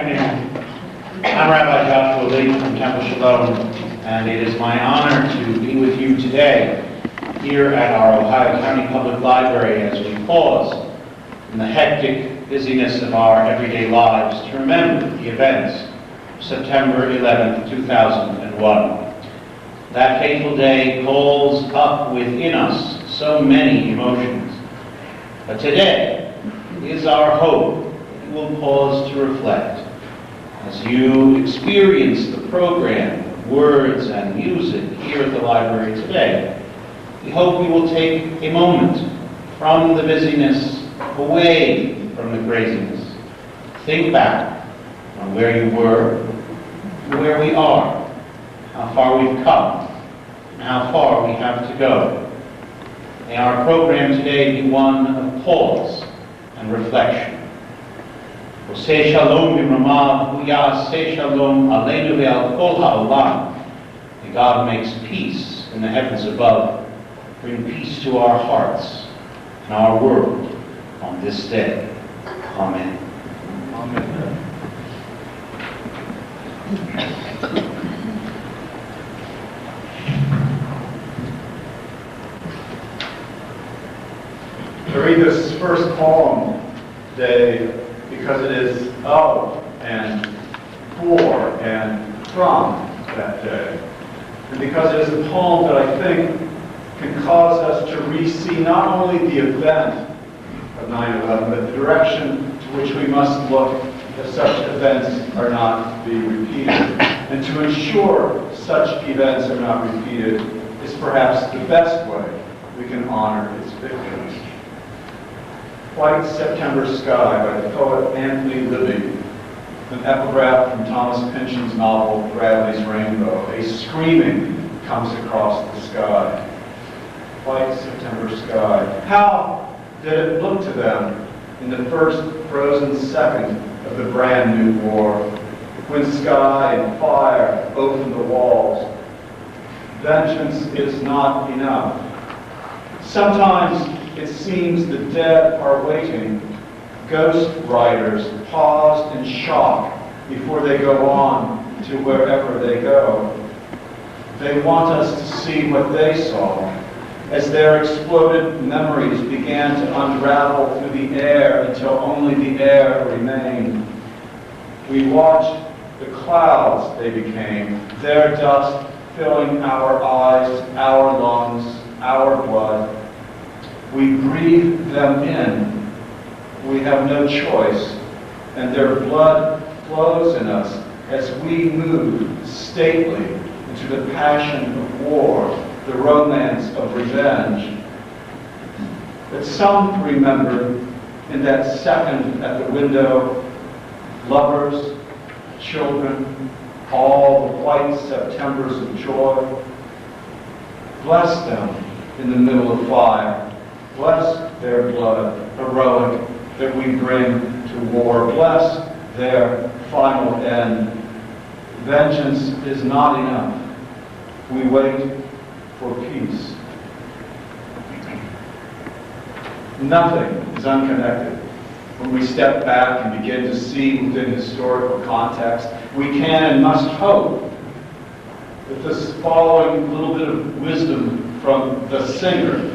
afternoon. I'm Rabbi Joshua Lief from Temple Shalom, and it is my honor to be with you today here at our Ohio County Public Library as we pause in the hectic busyness of our everyday lives to remember the events of September 11th, 2001. That fateful day calls up within us so many emotions. But today is our hope that you will pause to reflect. As you experience the program, words and music here at the library today, we hope you will take a moment from the busyness, away from the craziness. Think back on where you were, and where we are, how far we've come, and how far we have to go. May our program today be one of pause and reflection. Say Shalom b'Ramav, Huya say Shalom Aleinu ve'al kol ha'olam. May God makes peace in the heavens above, bring peace to our hearts and our world on this day. Amen. Amen. To read this first poem today because it is of and for and from that day. And because it is a poem that I think can cause us to re-see not only the event of 9/11, but the direction to which we must look if such events are not to be repeated. And to ensure such events are not repeated is perhaps the best way we can honor its victims. White September Sky by the poet Anthony Libby, an epigraph from Thomas Pynchon's novel Bradley's Rainbow. A screaming comes across the sky. White September Sky. How did it look to them in the first frozen second of the brand new war, when sky and fire opened the walls? Vengeance is not enough. Sometimes it seems the dead are waiting. Ghost riders paused in shock before they go on to wherever they go. They want us to see what they saw as their exploded memories began to unravel through the air until only the air remained. We watched the clouds they became, their dust filling our eyes, our lungs, our blood. We breathe them in. We have no choice, and their blood flows in us as we move stately into the passion of war, the romance of revenge. But some remember in that second at the window, lovers, children, all the white Septembers of joy. Bless them in the middle of fire. Bless their blood, heroic, that we bring to war. Bless their final end. Vengeance is not enough. We wait for peace. Nothing is unconnected. When we step back and begin to see within historical context, we can and must hope that this following little bit of wisdom from the singer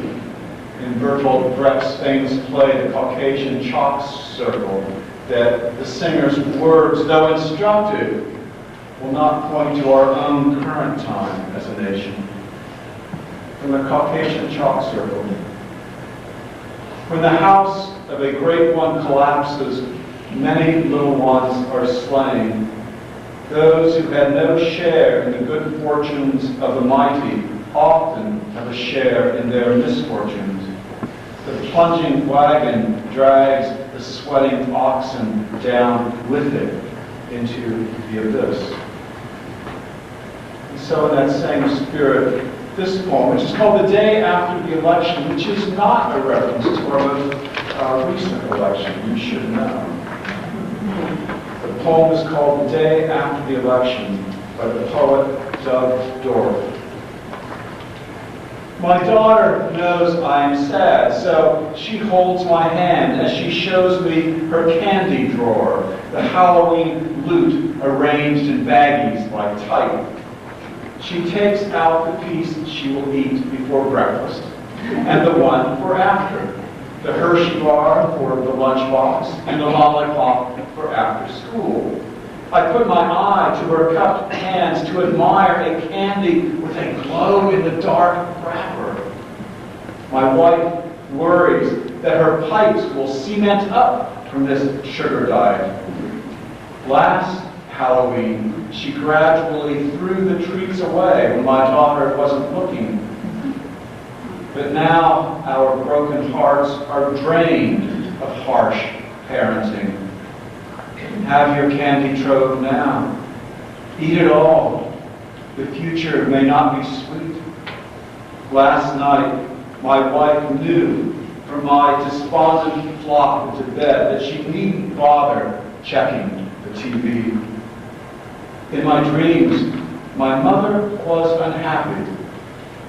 in Bertolt Brecht's famous play, The Caucasian Chalk Circle, that the singer's words, though instructive, will not point to our own current time as a nation. From the Caucasian Chalk Circle. When the house of a great one collapses, many little ones are slain. Those who had no share in the good fortunes of the mighty often have a share in their misfortunes. The plunging wagon drags the sweating oxen down with it into the abyss. And so in that same spirit, this poem, which is called The Day After the Election, which is not a reference to our recent election, you should know. The poem is called The Day After the Election by the poet Doug Dorff. My daughter knows I am sad, so she holds my hand as she shows me her candy drawer, the Halloween loot arranged in baggies like type. She takes out the piece she will eat before breakfast and the one for after, the Hershey bar for the lunchbox and the lollipop for after school. I put my eye to her cupped hands to admire a candy with a glow-in-the-dark wrapper. My wife worries that her pipes will cement up from this sugar diet. Last Halloween, she gradually threw the treats away when my daughter wasn't looking. But now our broken hearts are drained of harsh parenting. Have your candy trove now. Eat it all. The future may not be sweet. Last night, my wife knew from my despondent flop into bed that she needn't bother checking the TV. In my dreams, my mother was unhappy.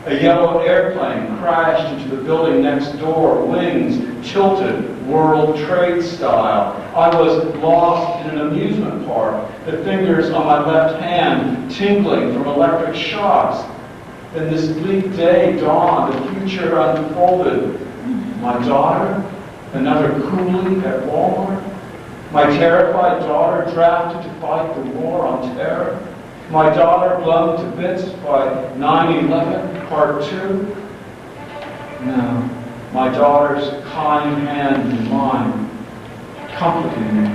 A yellow airplane crashed into the building next door, wings tilted World Trade style. I was lost in an amusement park, the fingers on my left hand tingling from electric shocks. Then this bleak day dawned, the future unfolded. My daughter, another coolie at Walmart. My terrified daughter drafted to fight the war on terror. My daughter blown to bits by 9/11, Part 2. No, my daughter's kind hand in mine, comforting me.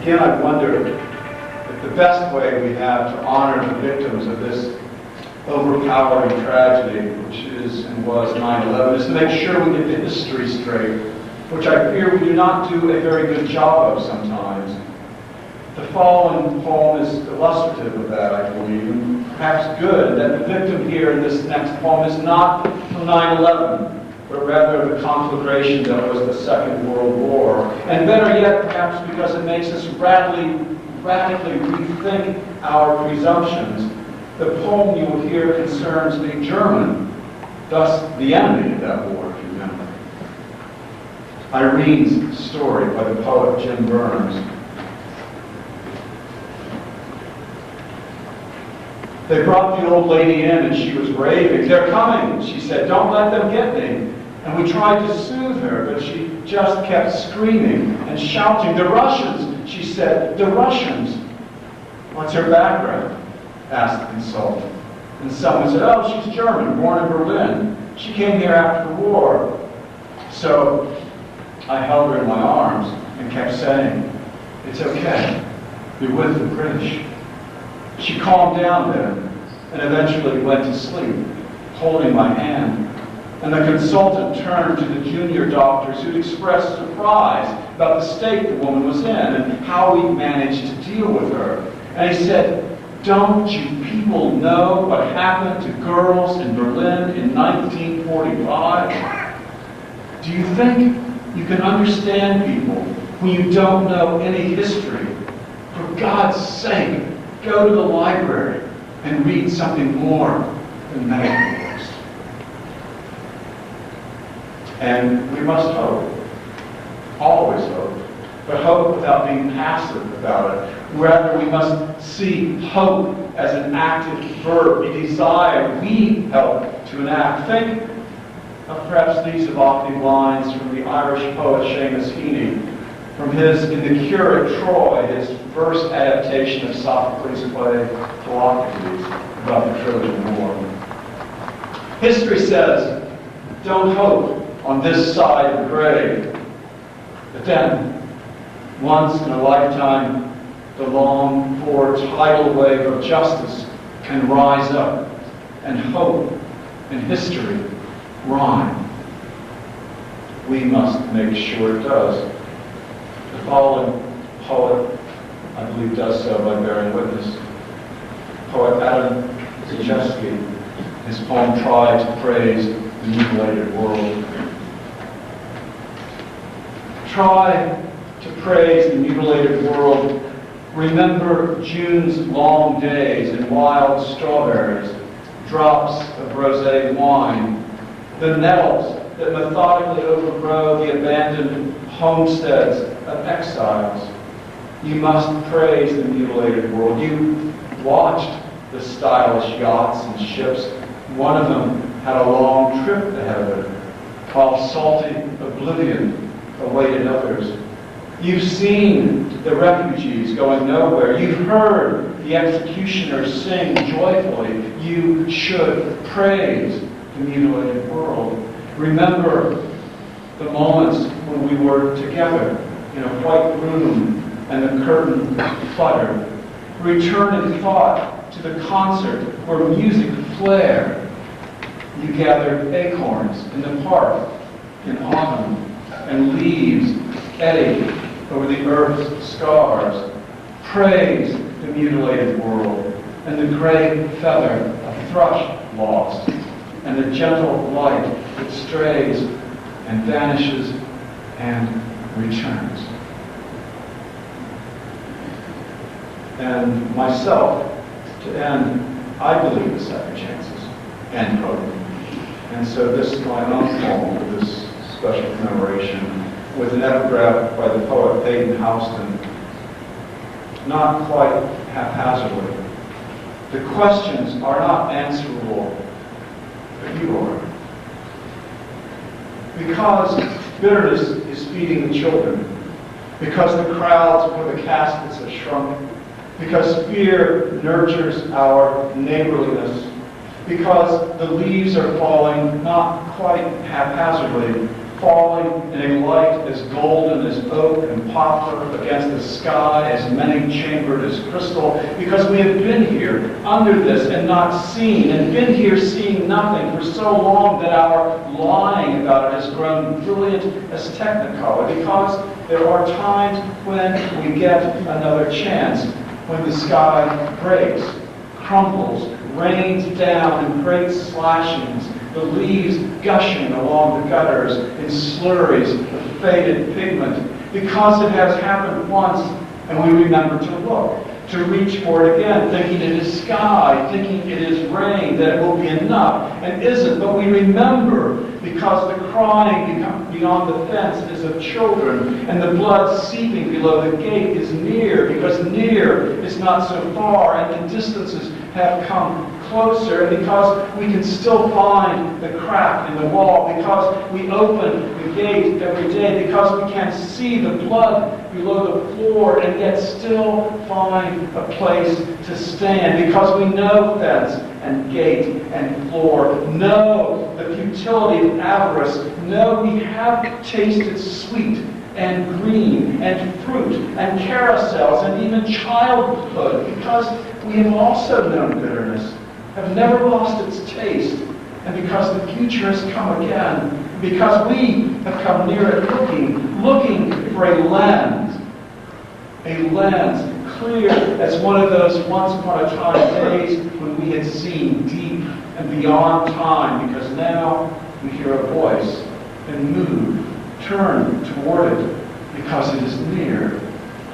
Again, I wonder if the best way we have to honor the victims of this overpowering tragedy, which is and was 9/11, is to make sure we get the history straight, which I fear we do not do a very good job of sometimes. The following poem is illustrative of that, I believe, and perhaps good, that the victim here in this next poem is not from 9/11, but rather the conflagration that was the Second World War. And better yet, perhaps because it makes us radically rethink our presumptions. The poem you will hear concerns a German, thus the enemy of that war, if you remember. Irene's Story by the poet Jim Burns. They brought the old lady in and she was raving. "They're coming," she said. "Don't let them get me." And we tried to soothe her, but she just kept screaming and shouting. "The Russians," she said, "the Russians." "What's her background?" asked the consultant. And someone said, "Oh, she's German, born in Berlin. She came here after the war." So I held her in my arms and kept saying, "It's okay. You're with the British." She calmed down then and eventually went to sleep, holding my hand. And the consultant turned to the junior doctors who'd expressed surprise about the state the woman was in and how we managed to deal with her. And he said, "Don't you people know what happened to girls in Berlin in 1945? Do you think you can understand people when you don't know any history? For God's sake, go to the library and read something more than medical books." And we must hope, always hope, but hope without being passive about it. Rather, we must see hope as an active verb, a desire we help to enact. Think of perhaps these evocative lines from the Irish poet Seamus Heaney, from his In the Cure at Troy, his first adaptation of Sophocles' play Philoctetes, about the Trojan War. History says, don't hope on this side of the grave. But then, once in a lifetime, the longed-for tidal wave of justice can rise up, and hope and history rhyme. We must make sure it does. The following poet, I believe, does so by bearing witness. Poet Adam Zajewski, his poem tried to praise the mutilated world. Try to praise the mutilated world. Remember June's long days and wild strawberries, drops of rosé wine, the nettles that methodically overgrow the abandoned homesteads of exiles. You must praise the mutilated world. You watched the stylish yachts and ships. One of them had a long trip ahead of it, while salty oblivion awaited others. You've seen the refugees going nowhere. You've heard the executioners sing joyfully. You should praise the mutilated world. Remember the moments when we were together in a white room and the curtain fluttered. Return in thought to the concert where music flared. You gathered acorns in the park in autumn, and leaves eddied over the earth's scars. Praise the mutilated world, and the gray feather of thrush lost, and the gentle light that strays and vanishes and returns. And myself, to end, I believe in second chances. End quote. And so this is my own poem for this special commemoration, with an epigraph by the poet Peyton Houston, not quite haphazardly. The questions are not answerable, but you are. Because bitterness is feeding the children, because the crowds before the caskets have shrunk, because fear nurtures our neighborliness, because the leaves are falling not quite haphazardly, falling in a light as golden as oak and poplar against the sky as many-chambered as crystal, because we have been here under this and not seen, and been here seeing nothing for so long that our lying about it has grown brilliant as technicolor, because there are times when we get another chance, when the sky breaks, crumbles, rains down in great slashings, the leaves gushing along the gutters in slurries of faded pigment, because it has happened once and we remember to look, to reach for it again, thinking it is sky, thinking it is rain, that it will be enough, and isn't, but we remember because the crying beyond the fence is of children, and the blood seeping below the gate is near, because near is not so far, and the distances have come closer, and because we can still find the crack in the wall, because we open the gate every day, because we can see the blood below the floor and yet still find a place to stand, because we know fence and gate and floor, know the futility of avarice, know we have tasted sweet and green and fruit and carousels and even childhood, because we have also known bitterness, have never lost its taste, and because the future has come again, because we have come near it looking for a lens clear as one of those once upon a time days when we had seen deep and beyond time, because now we hear a voice and move, turn toward it, because it is near,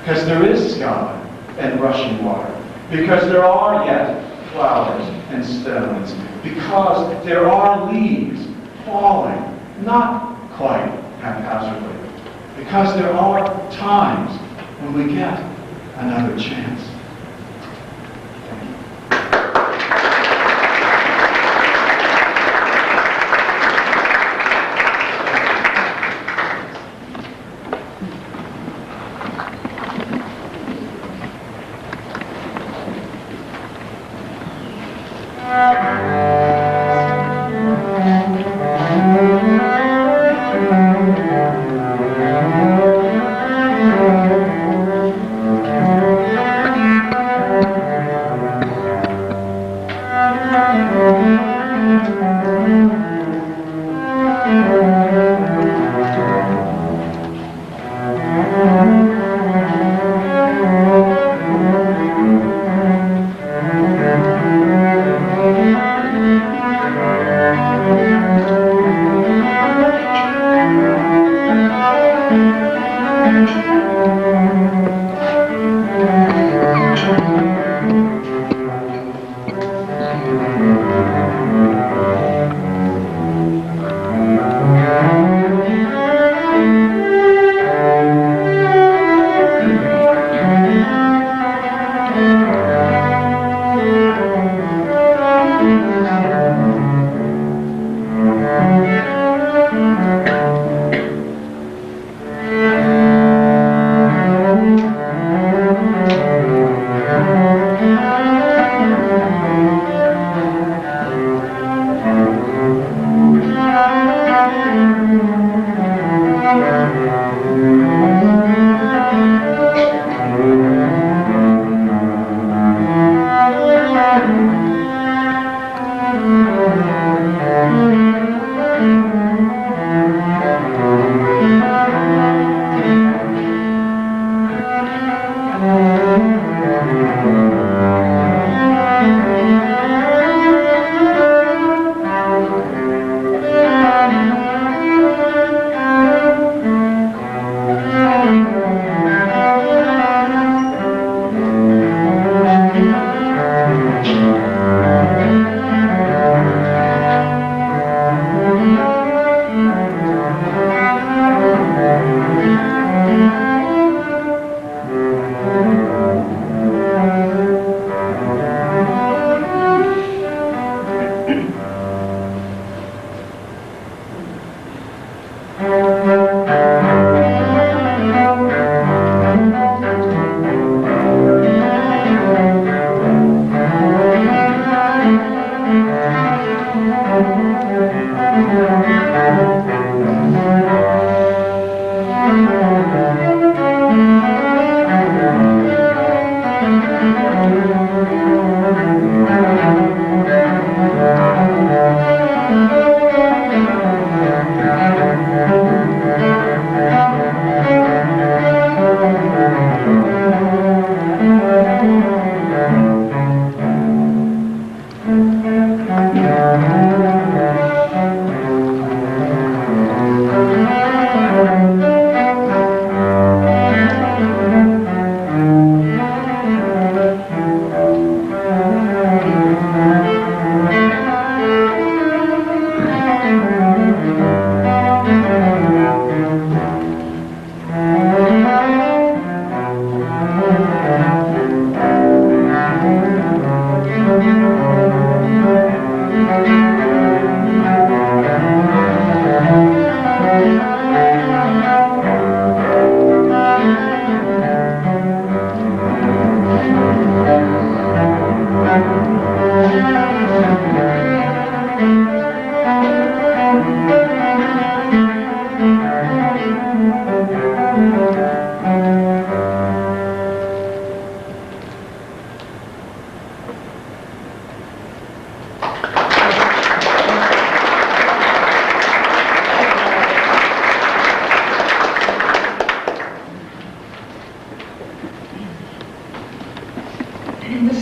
because there is sky and rushing water, because there are yet flowers and stones, because there are leaves falling, not quite haphazardly, because there are times when we get another chance.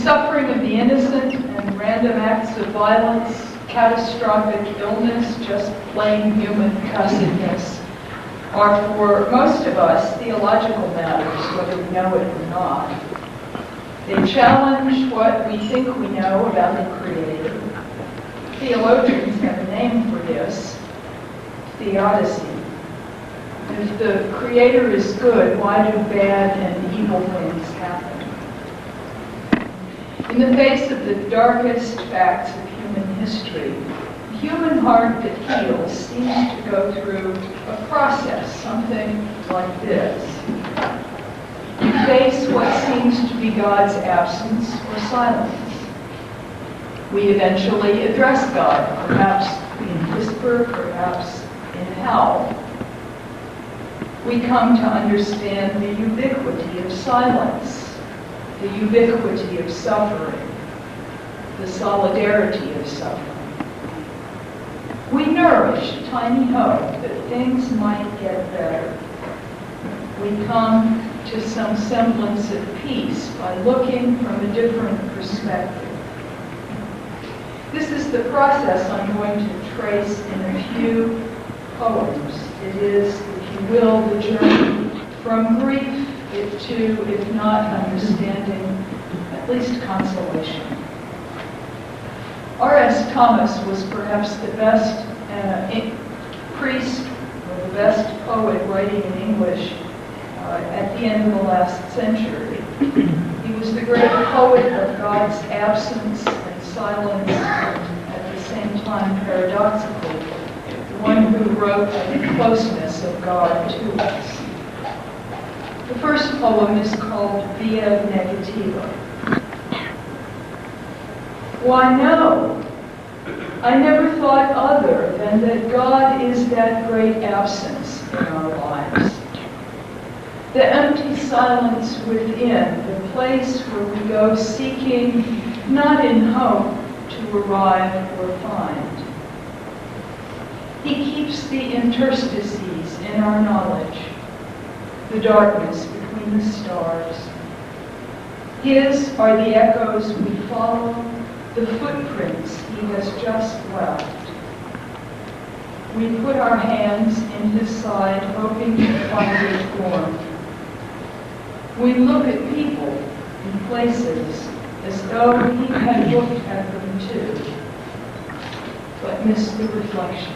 suffering of the innocent and random acts of violence, catastrophic illness, just plain human cussedness, are for most of us theological matters, whether we know it or not. They challenge what we think we know about the Creator. Theologians have a name for this, theodicy. If the Creator is good, why do bad and evil things happen? In the face of the darkest facts of human history, the human heart that heals seems to go through a process, something like this. We face what seems to be God's absence or silence. We eventually address God, perhaps in whisper, perhaps in howl. We come to understand the ubiquity of silence, the ubiquity of suffering, the solidarity of suffering. We nourish tiny hope that things might get better. We come to some semblance of peace by looking from a different perspective. This is the process I'm going to trace in a few poems. It is, if you will, the journey from grief to, if not understanding, at least consolation. R.S. Thomas was perhaps the best priest or the best poet writing in English at the end of the last century. He was the great poet of God's absence and silence, at the same time paradoxical, the one who wrote of the closeness of God to us. The first poem is called Via Negativa. Why, no, I never thought other than that God is that great absence in our lives. The empty silence within, the place where we go seeking, not in hope to arrive or find. He keeps the interstices in our knowledge, the darkness between the stars. His are the echoes we follow, the footprints he has just left. We put our hands in his side, hoping to find it warm. We look at people and places as though he had looked at them too, but missed the reflection.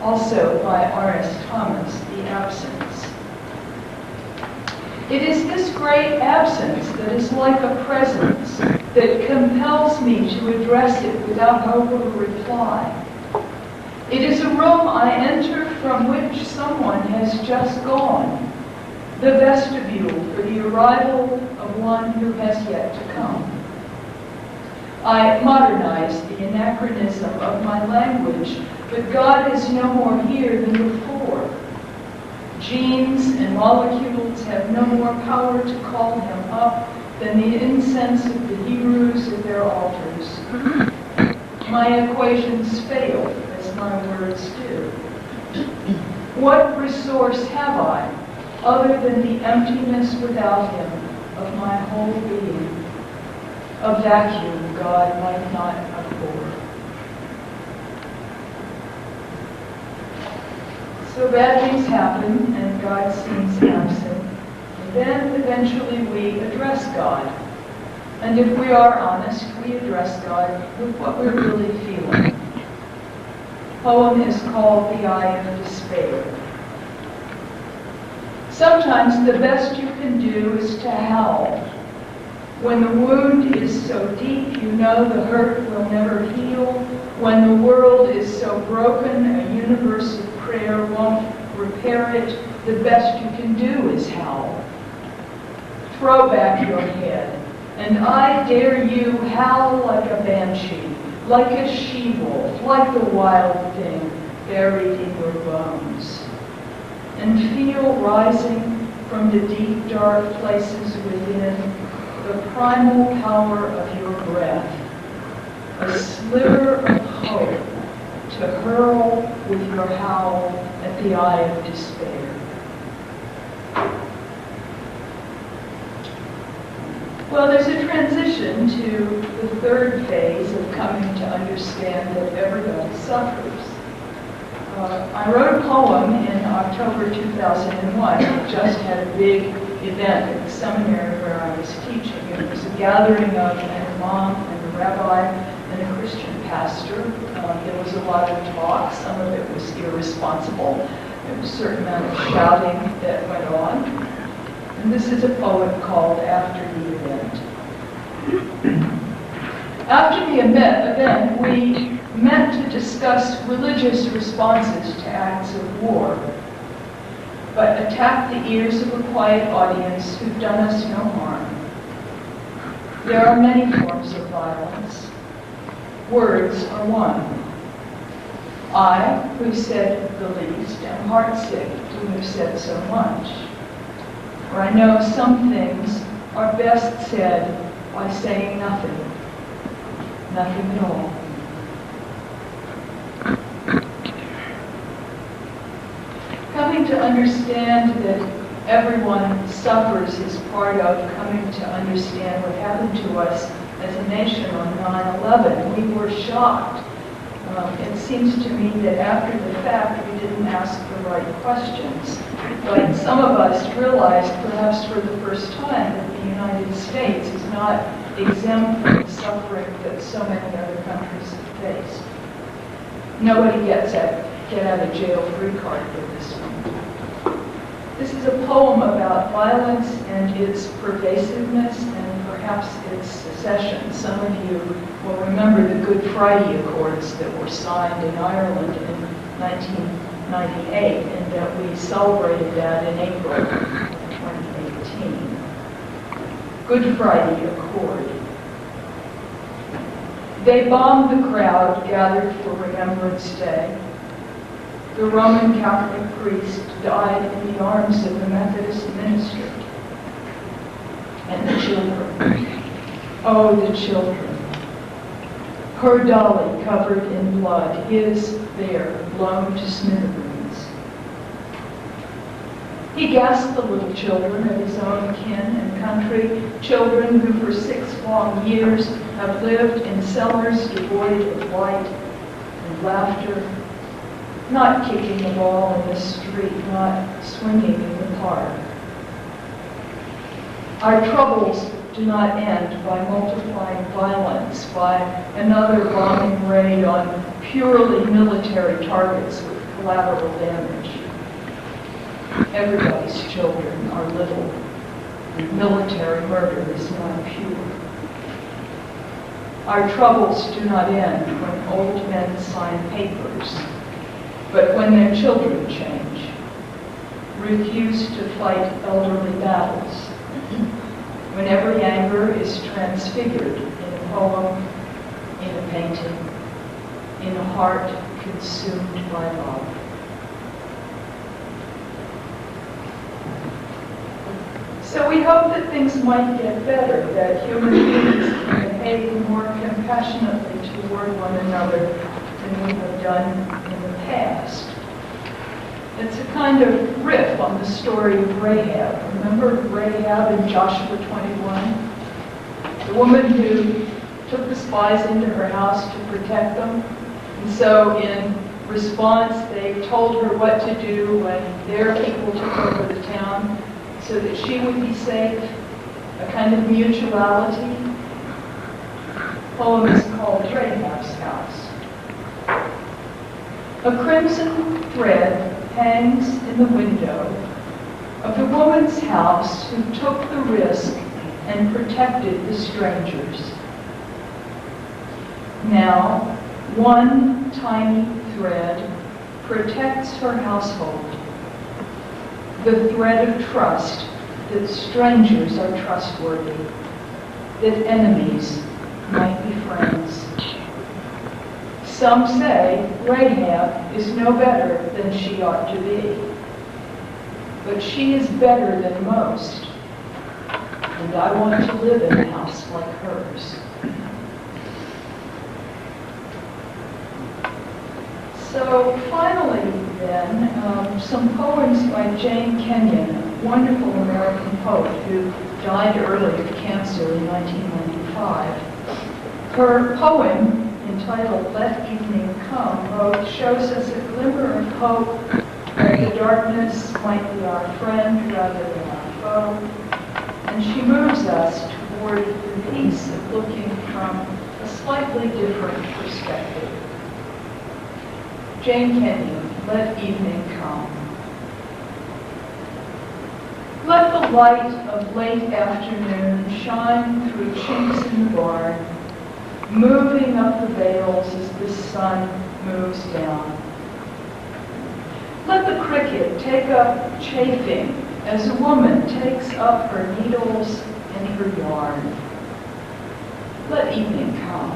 Also by R.S. Thomas, It is this great absence that is like a presence that compels me to address it without hope of a reply. It is a room I enter from which someone has just gone, the vestibule for the arrival of one who has yet to come. I modernize the anachronism of my language, but God is no more here than before. Genes and molecules have no more power to call him up than the incense of the Hebrews at their altars. My equations fail, as my words do. What resource have I, other than the emptiness without him of my whole being? A vacuum God might not abhor. So bad things happen, and God seems absent. And then eventually we address God. And if we are honest, we address God with what we're really feeling. The poem is called The Eye of Despair. Sometimes the best you can do is to howl. When the wound is so deep, you know the hurt will never heal. When the world is so broken, a universe of prayer won't repair it. The best you can do is howl. Throw back your head, and I dare you howl like a banshee, like a she-wolf, like the wild thing buried in your bones. And feel rising from the deep, dark places within the primal power of your breath, a sliver of hope to hurl with your howl at the eye of despair. Well, there's a transition to the third phase of coming to understand that everybody suffers. I wrote a poem in October 2001. I just had a big event at the seminary where I was teaching. It was a gathering of an imam and a rabbi and a Christian pastor. There was a lot of talk. Some of it was irresponsible. There was a certain amount of shouting that went on. And this is a poem called After the Event. After the event, we met to discuss religious responses to acts of war, but attacked the ears of a quiet audience who've done us no harm. There are many forms of violence. Words are one. I, who said the least, am heartsick to have said so much. For I know some things are best said by saying nothing. Nothing at all. Coming to understand that everyone suffers is part of coming to understand what happened to us as a nation on 9/11. We were shocked. It seems to me that after the fact, we didn't ask the right questions. But some of us realized, perhaps for the first time, that the United States is not exempt from the suffering that so many other countries have faced. Nobody gets a get-out-of-jail-free card for this one. This is a poem about violence and its pervasiveness and perhaps its secession. Some of you will remember the Good Friday Accords that were signed in Ireland in 1998, and that we celebrated that in April of 2018. Good Friday Accord. They bombed the crowd gathered for Remembrance Day. The Roman Catholic priest died in the arms of the Methodist minister. And the children. Oh, the children. Her dolly covered in blood, his there blown to smithereens. He gasped the little children of his own kin and country, children who for 6 long years have lived in cellars devoid of light and laughter, not kicking the ball in the street, not swinging in the park. Our troubles do not end by multiplying violence, by another bombing raid on purely military targets with collateral damage. Everybody's children are little. Military murder is not pure. Our troubles do not end when old men sign papers, but when their children change, refuse to fight elderly battles, when every anger is transfigured in a poem, in a painting, in a heart consumed by love. So we hope that things might get better, that human beings can behave more compassionately toward one another than we have done in the past. It's a kind of riff on the story of Rahab. Remember Rahab in Joshua 21? The woman who took the spies into her house to protect them. And so in response, they told her what to do when their people took over the town so that she would be safe, a kind of mutuality. The poem is called Rahab's House. A crimson thread hangs in the window of the woman's house who took the risk and protected the strangers. Now, one tiny thread protects her household. The thread of trust that strangers are trustworthy, that enemies might be friends. Some say Rahab is no better than she ought to be, but she is better than most, and I want to live in a house like hers. So finally then, some poems by Jane Kenyon, a wonderful American poet who died early of cancer in 1995. Her poem, entitled Let Evening Come, both shows us a glimmer of hope that the darkness might be our friend rather than our foe, and she moves us toward the peace of looking from a slightly different perspective. Jane Kenyon, Let Evening Come. Let the light of late afternoon shine through chinks in the barn, moving up the vales as the sun moves down. Let the cricket take up chafing as a woman takes up her needles and her yarn. Let evening come.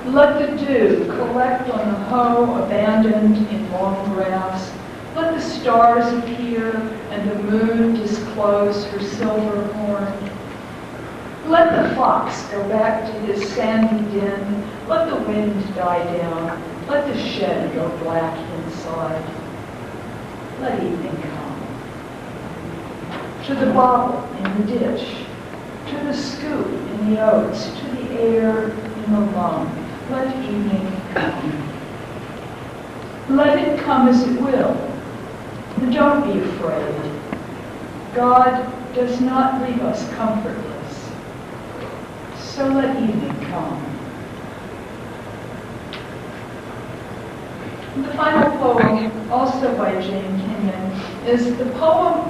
Let the dew collect on the hoe abandoned in long grass. Let the stars appear and the moon disclose her silver horn. Let the fox go back to his sandy den. Let the wind die down. Let the shed go black inside. Let evening come. To the bobble in the ditch, to the scoop in the oats, to the air in the lung. Let evening come. Let it come as it will. And don't be afraid. God does not leave us comfortless. So let evening come. And the final poem, also by Jane Kenyon, is the poem,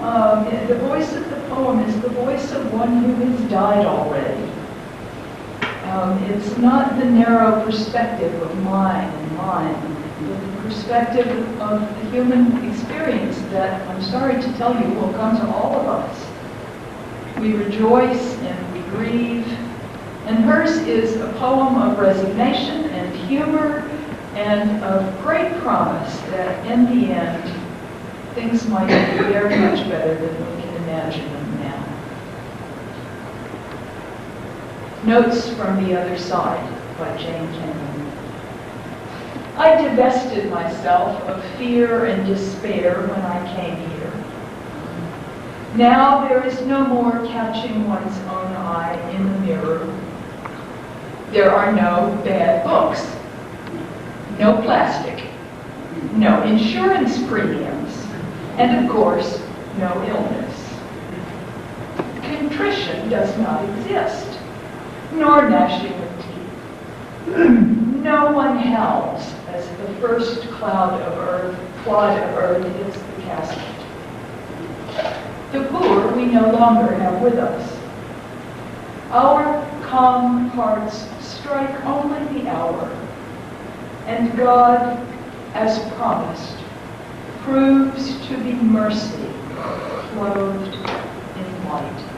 the voice of the poem is the voice of one who has died already. It's not the narrow perspective of mine and mine, but the perspective of the human experience that, I'm sorry to tell you, will come to all of us. We rejoice and we grieve, and hers is a poem of resignation and humor and of great promise that in the end, things might be very much better than we can imagine them now. Notes from the Other Side by Jane Kenyon. I divested myself of fear and despair when I came here. Now there is no more catching one's own eye in the mirror. There are no bad books, no plastic, no insurance premiums, and of course, no illness. Contrition does not exist, nor gnashing of teeth. No one howls as the first clod of earth hits the casket. The poor that we no longer have with us. Our calm hearts strike only the hour, and God, as promised, proves to be mercy, clothed in white.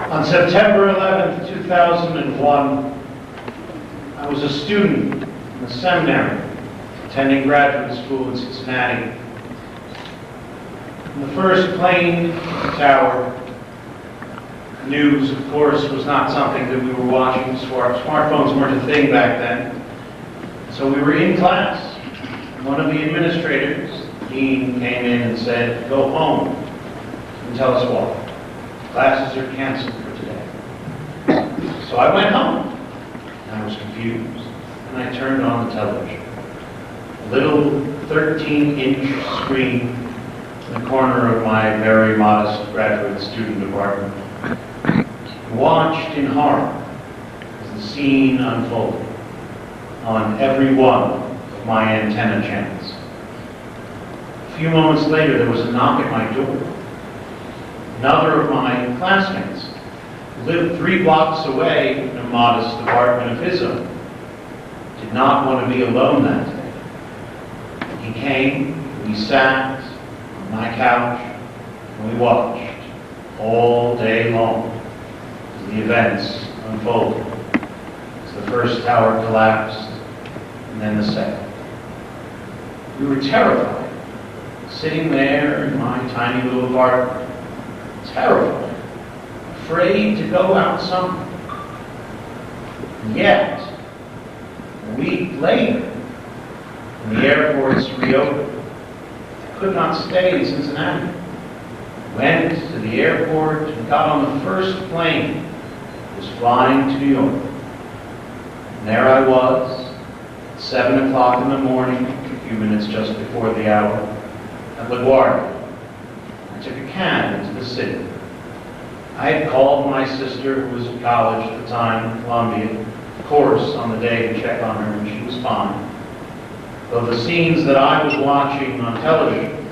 On September 11th, 2001, I was a student in the seminary, attending graduate school in Cincinnati. In the first plane tower, news, of course, was not something that we were watching. Smartphones weren't a thing back then. So we were in class. One of the administrators, the dean, came in and said, "Go home and tell us why. Classes are canceled for today." So I went home, and I was confused, and I turned on the television. A little 13-inch screen in the corner of my very modest graduate student apartment. I watched in horror as the scene unfolded on every one of my antenna channels. A few moments later, there was a knock at my door. Another of my classmates, who lived 3 blocks away in a modest apartment of his own, did not want to be alone that day. He came, we sat on my couch, and we watched all day long as the events unfolded. As the first tower collapsed, and then the second. We were terrified, sitting there in my tiny little apartment, terrified, afraid to go outside. And yet, a week later, when the airports reopened, I could not stay in Cincinnati. Went to the airport and got on the first plane. Was flying to New York. And there I was, at 7 o'clock in the morning, a few minutes just before the hour, at LaGuardia. I took a cab into the city. I had called my sister, who was in college at the time, in Columbia, of course, on the day to check on her, and she was fine. Though the scenes that I was watching on television,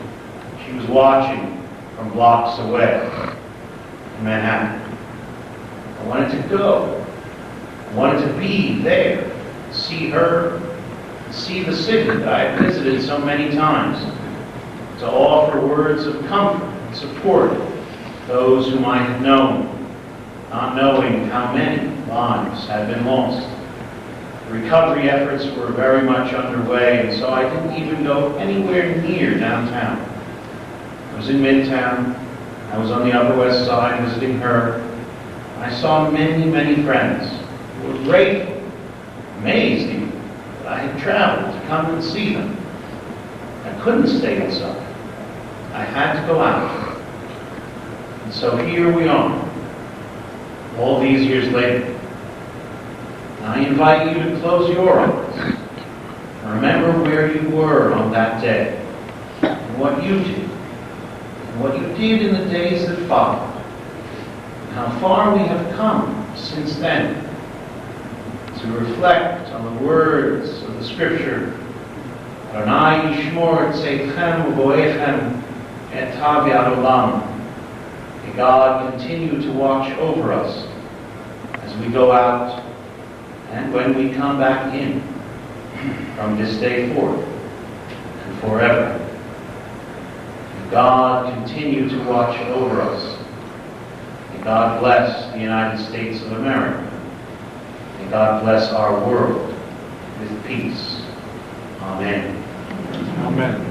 she was watching from blocks away in Manhattan. I wanted to go. I wanted to be there, see her, see the city that I had visited so many times, to offer words of comfort and support to those whom I had known, not knowing how many lives had been lost. The recovery efforts were very much underway, and so I didn't even go anywhere near downtown. I was in Midtown. I was on the Upper West Side visiting her. I saw many, many friends who were grateful, amazed even, that I had traveled to come and see them. I couldn't stay inside. I had to go out. And so here we are, all these years later. And I invite you to close your eyes and remember where you were on that day, and what you did, and what you did in the days that followed, and how far we have come since then, to reflect on the words of the Scripture, Adonai yishmor tzeitchem u'boechem et hav yad olam. May God continue to watch over us as we go out and when we come back in from this day forth and forever. May God continue to watch over us. May God bless the United States of America. May God bless our world with peace. Amen. Amen.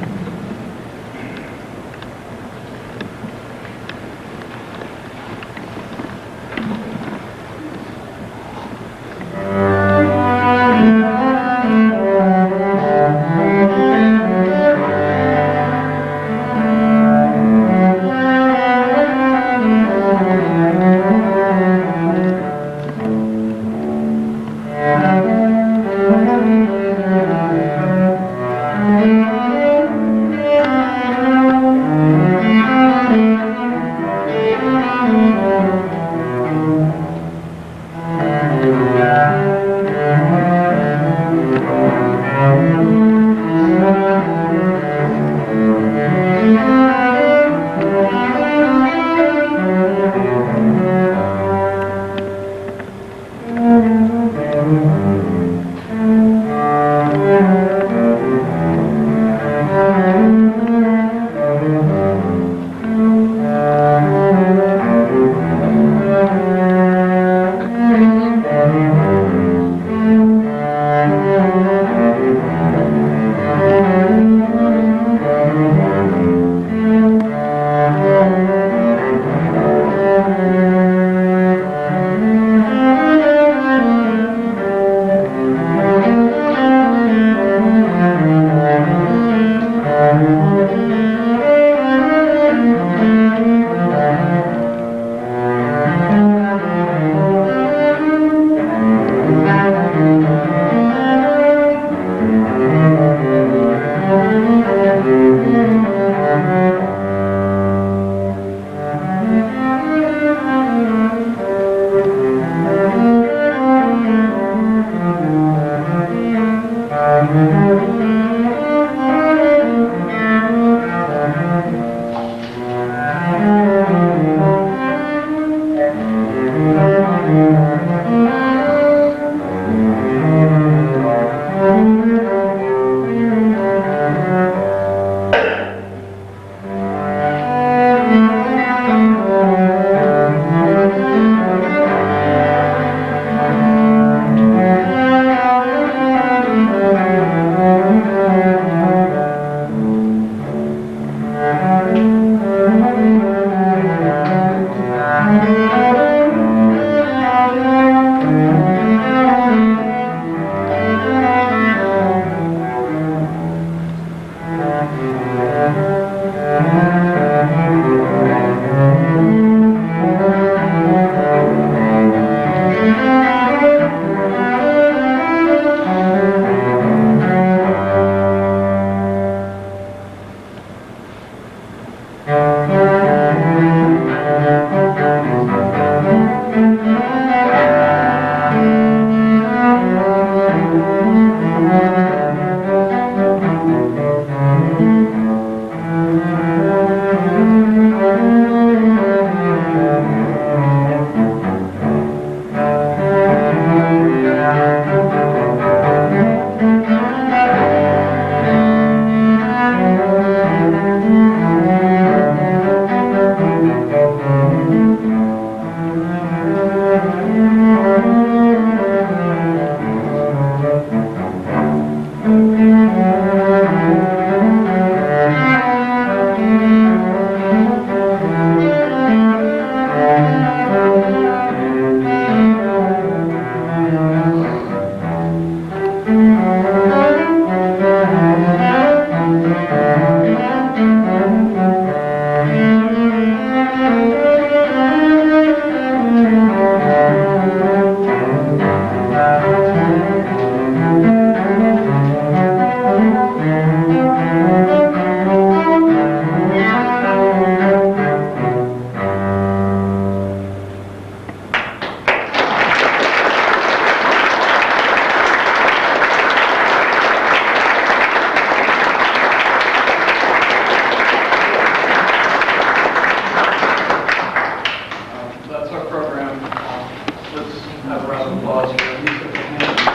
Have a round of applause for Elisa Kohanski.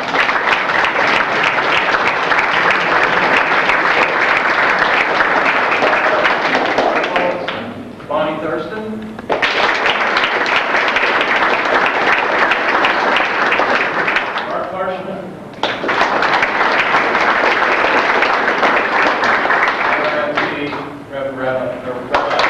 Thurston. Marc Harshman. Rabbi,